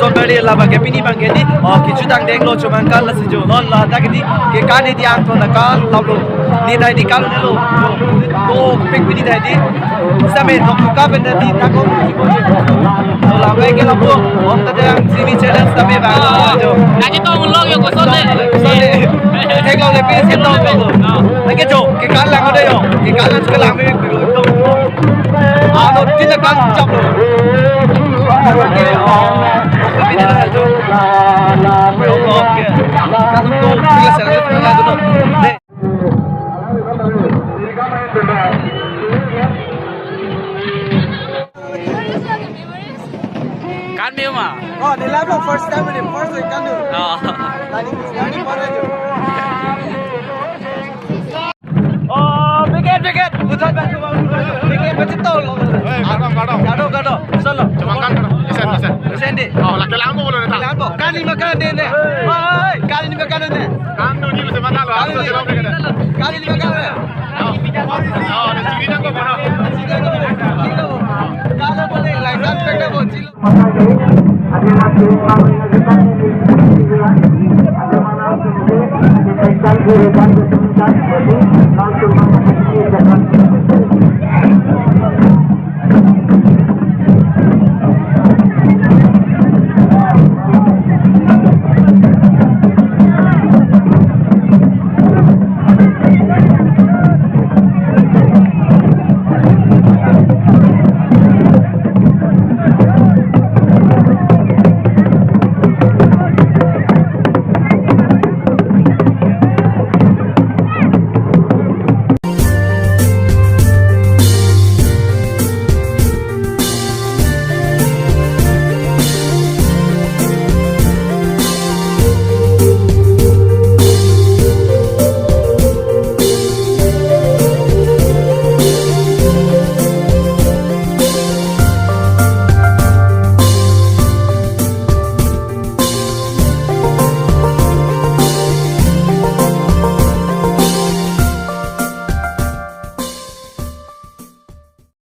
zon dari laba ke pini bang ke di kicu tang deng lo cuman kan la sejo non la tak di ke kan di ang to na kan la lo ni dai di kan lo to pek pini dai di sampai to ka ben di ta ko ki ko to la ba ke la po on ta yang sini channel sampai ba jo Lagi to un log yo ko son de. thế còn lại phía trên đâu rồi đấy cái chỗ cái cá làng ở đây rồi cái cá làng cái làng với đâu nó chính là cá trong rồi cái bên này là chỗ không có kia cá sông tô kia sẽ là cái chỗ đây Kan view mà. oh they love the first time in the first week kan dulu tadi pada tu oh bikin putar bang bikin macam tu loh kado solo Cuma kan, isen. Sendi Oh, laki lampu boleh tak? lambo kali makan deh oi kali ni makan deh Kan tu ni mesti makan lo. Harus jadi orang kena. kali ni makan deh Oh, ni sini nak kau mana? kalau boleh lain kan pekak bocil Ada